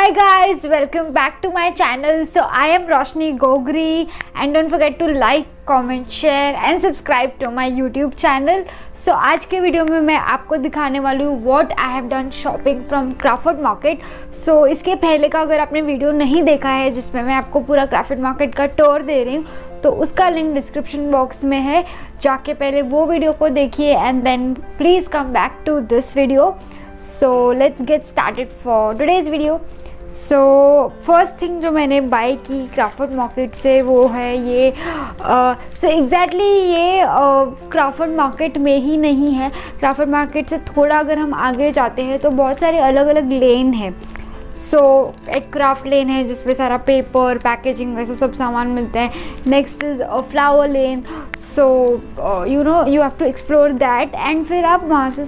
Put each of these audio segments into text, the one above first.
Hi guys, welcome back to my channel. So I am Roshni Gogri and don't forget to like, comment, share and subscribe to my YouTube channel. So आज के video में मैं आपको दिखाने वाली हूँ what I have done shopping from Crawford Market. So इसके पहले का अगर आपने वीडियो नहीं देखा है जिसमें मैं आपको पूरा Crawford Market का टूर दे रही हूँ तो उसका लिंक डिस्क्रिप्शन बॉक्स में है, जाके पहले वो वीडियो को देखिए and then please come back to this video. So let's get started for today's video. So first thing जो मैंने बाय की क्राफर्ड मार्केट से वो है ये एग्जैक्टली ये क्राफर्ड मार्केट में ही नहीं है. क्राफर्ड मार्केट से थोड़ा अगर हम आगे जाते हैं तो बहुत सारे अलग अलग लेन है. सो एक क्राफ्ट लेन है जिसमें सारा पेपर पैकेजिंग वैसे सब सामान मिलते हैं. Next is flower lane. So you have to explore that and फिर आप वहाँ से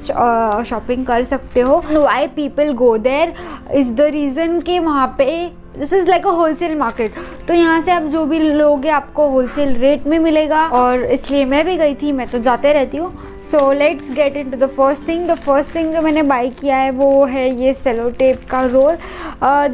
शॉपिंग कर सकते हो. Why people go there is the reason कि वहाँ पे this is like a wholesale market. तो यहाँ से आप जो भी लोगे आपको होलसेल रेट में मिलेगा और इसलिए मैं भी गई थी, मैं तो जाते रहती हूँ. So let's get into the first thing. The first thing जो मैंने बाई किया है वो है ये सेलो टेप का रोल.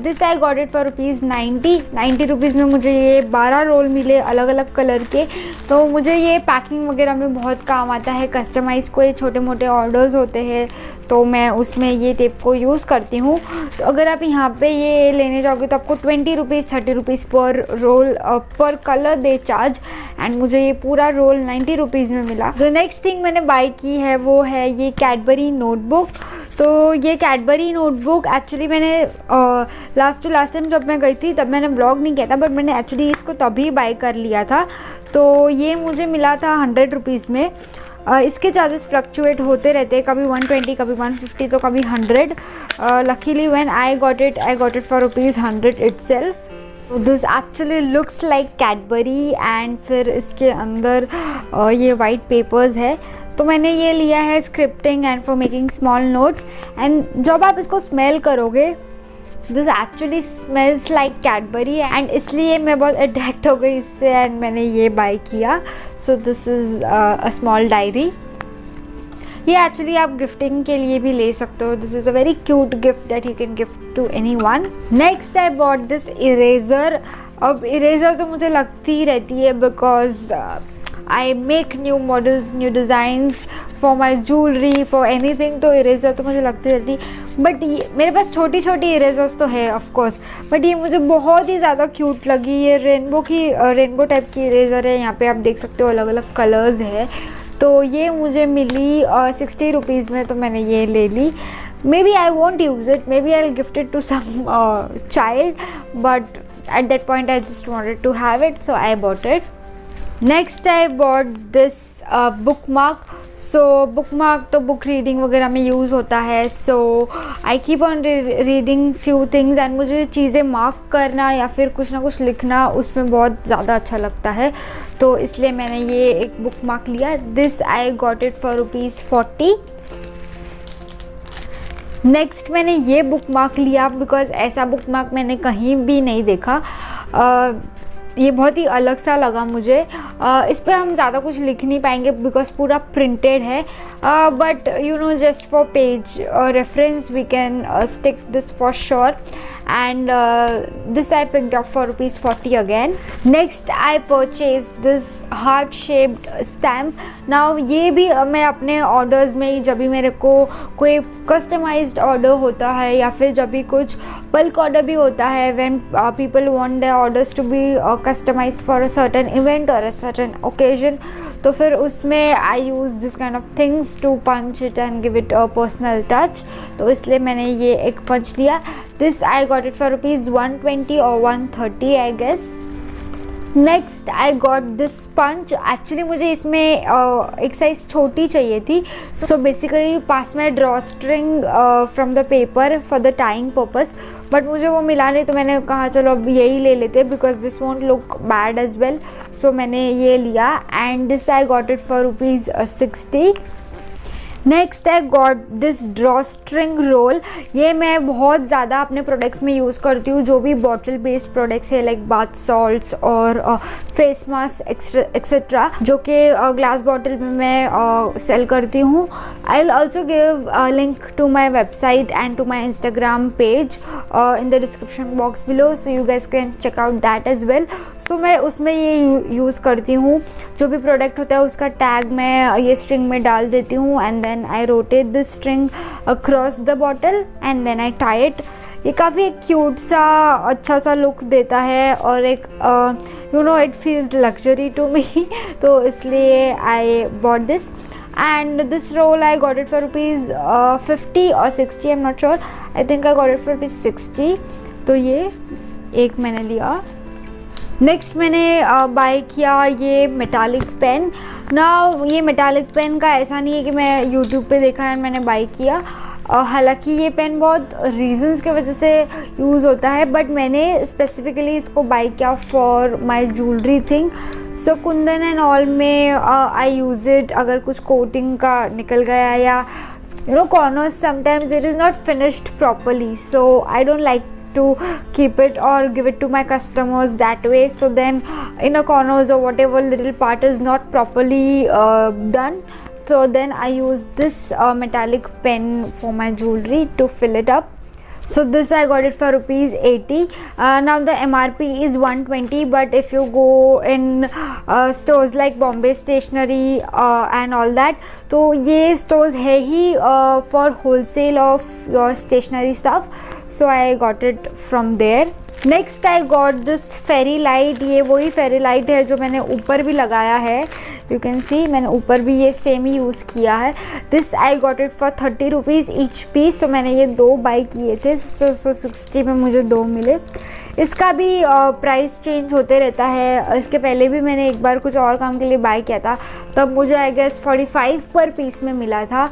This I got it for ₹90 rupees में मुझे ये 12 रोल मिले अलग अलग कलर के. तो मुझे ये पैकिंग वगैरह में बहुत काम आता है. कस्टमाइज़ कोई छोटे मोटे ऑर्डर्स होते हैं तो मैं उसमें ये टेप को यूज़ करती हूँ. तो अगर आप यहाँ पे ये लेने जाओगे तो आपको 20 रुपीज़ 30 रुपीज़ पर रोल पर कलर दे चार्ज एंड मुझे ये पूरा रोल 90 रुपीज़ में मिला. जो नेक्स्ट थिंग मैंने बाई की है वो है ये कैडबरी नोटबुक. तो ये कैडबरी नोटबुक एक्चुअली मैंने लास्ट टाइम जब मैं गई थी तब मैंने ब्लॉग नहीं किया था, बट मैंने एक्चुअली इसको तभी बाई कर लिया था. तो ये मुझे मिला था 100 रुपीज़ में. इसके चार्जेस फ्लक्चुएट होते रहते हैं, कभी 120 कभी 150 तो कभी 100. Luckily when I got it for ₹100 itself. This actually looks like Cadbury and फिर इसके अंदर ये वाइट पेपर्स है. तो मैंने ये लिया है scripting and for making small notes. And जब आप इसको स्मेल करोगे this actually smells like Cadbury and इसलिए मैं बहुत अट्रैक्ट हो गई इससे एंड मैंने ये बाय किया. So this is a small diary. ये एक्चुअली आप गिफ्टिंग के लिए भी ले सकते हो. This is a very cute gift that you can gift to anyone. Next I bought this eraser. अब इरेज़र तो मुझे लगती रहती है because I make new models new designs for my jewellery for anything. तो इरेज़र तो मुझे लगती रहती. बट ये मेरे पास छोटी छोटी इरेज़र्स तो है ऑफकोर्स, बट ये मुझे बहुत ही ज़्यादा क्यूट लगी. ये रेनबो टाइप की इरेज़र है. यहाँ पे आप देख सकते हो अलग अलग कलर्स है. तो ये मुझे मिली 60 रुपीज़ में, तो मैंने ये ले ली. Maybe I won't use it, maybe I gift it to some child, but at that point I just wanted to have it, so I bought it. Next I bought this bookmark. So bookmark तो book reading वगैरह में use होता है. So I keep on reading few things and मुझे चीज़ें mark करना या फिर कुछ ना कुछ लिखना उसमें बहुत ज़्यादा अच्छा लगता है. तो इसलिए मैंने ये एक बुक मार्क लिया. This I got it for ₹40. Next मैंने ये बुक मार्क लिया बिकॉज ऐसा बुक मार्क मैंने कहीं भी नहीं देखा. ये बहुत ही अलग सा लगा मुझे. इस पर हम ज़्यादा कुछ लिख नहीं पाएंगे बिकॉज पूरा प्रिंटेड है, but just for page reference we can stick this for sure. And this I picked up for ₹40 अगेन. Next I purchase this heart shaped stamp. Now ये भी मैं अपने ऑर्डर्स में ही, जब भी मेरे को कोई कस्टमाइज्ड ऑर्डर होता है या फिर जब भी कुछ बल्क ऑर्डर भी होता है, when people want their orders to be customized for a certain event or a certain occasion, तो फिर उसमें I use this kind of things to punch it and give it a personal touch. तो इसलिए मैंने ये एक पंच लिया. This I got it for ₹120 or 130 I guess. Next I got this punch. Actually मुझे इसमें एक साइज़ छोटी चाहिए थी. सो बेसिकली पास में draw string from the paper for the tying purpose, but मुझे वो मिला नहीं तो मैंने कहा चलो अब यही ले लेते because this won't look bad as well. So मैंने ये लिया and this I got it for ₹60. Next I got this drawstring roll. ये मैं बहुत ज़्यादा अपने प्रोडक्ट्स में यूज़ करती हूँ, जो भी बॉटल बेस्ड प्रोडक्ट्स है लाइक बाथ सॉल्ट्स और फेस मास्क एक्सेट्रा, जो कि ग्लास बॉटल में मैं सेल करती हूँ। I will also give link to my website and to my Instagram page in the description box below, so you guys can check out that as well. So मैं उसमें ये use करती हूँ, जो भी प्रोडक्ट होता है उसका टैग मैं ये स्ट्रिंग में डाल देती हूँ and then I rotate this string across the bottle and then I tie it। ये काफ़ी क्यूट सा अच्छा सा लुक देता है और एक you know it feels luxury to me, तो इसलिए I bought this and this roll I got it for ₹50 और 60, I am not sure, I think I got it for ₹60। तो ये एक मैंने लिया। नेक्स्ट मैंने बाय किया ये मेटालिक पेन। ना ये मेटालिक पेन का ऐसा नहीं है कि मैं यूट्यूब पे देखा है मैंने बाय किया, हालांकि ये पेन बहुत रीजंस के वजह से यूज़ होता है, बट मैंने स्पेसिफिकली इसको बाय किया for my jewellery thing. So Kundan and all में आई यूज़ इट, अगर कुछ कोटिंग का निकल गया या you know corners sometimes it is not finished properly, so I don't like to keep it or give it to my customers that way. So then in a corners or whatever little part is not properly done, so then I use this metallic pen for my jewelry to fill it up. So this I got it for ₹80. Now the MRP is 120, but if you go in stores like Bombay Stationery and all that, तो ये stores है ही for wholesale of your stationery stuff, so I got it from there. Next I got this fairy light. ये वही fairy light है जो मैंने ऊपर भी लगाया है, यू कैन सी मैंने ऊपर भी ये सेम ही यूज़ किया है। This I got it for ₹30 each piece. So मैंने ये 2 बाई किए थे, सो 60 में मुझे 2 मिले। इसका भी प्राइस चेंज होते रहता है। इसके पहले भी मैंने एक बार कुछ और काम के लिए बाय किया था, तब मुझे आई गेस 45 पर पीस में मिला था।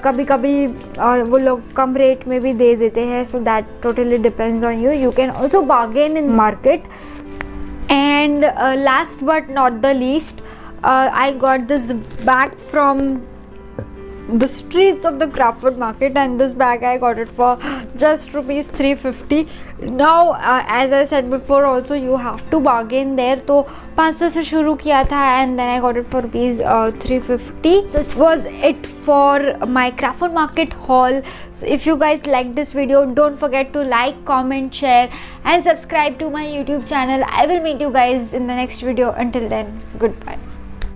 कभी कभी वो लोग कम रेट में भी दे देते हैं, so that totally depends on you. You can also bargain in market. And last but not the least, I got this bag from the streets of the Crawford Market, and this bag I got it for just ₹350. Now as I said before also, you have to bargain there, तो 500 से शुरू किया था and then I got it for ₹350. This was it for my Crawford Market haul. So if you guys like this video, don't forget to like, comment, share and subscribe to my YouTube channel. I will meet you guys in the next video. Until then, goodbye.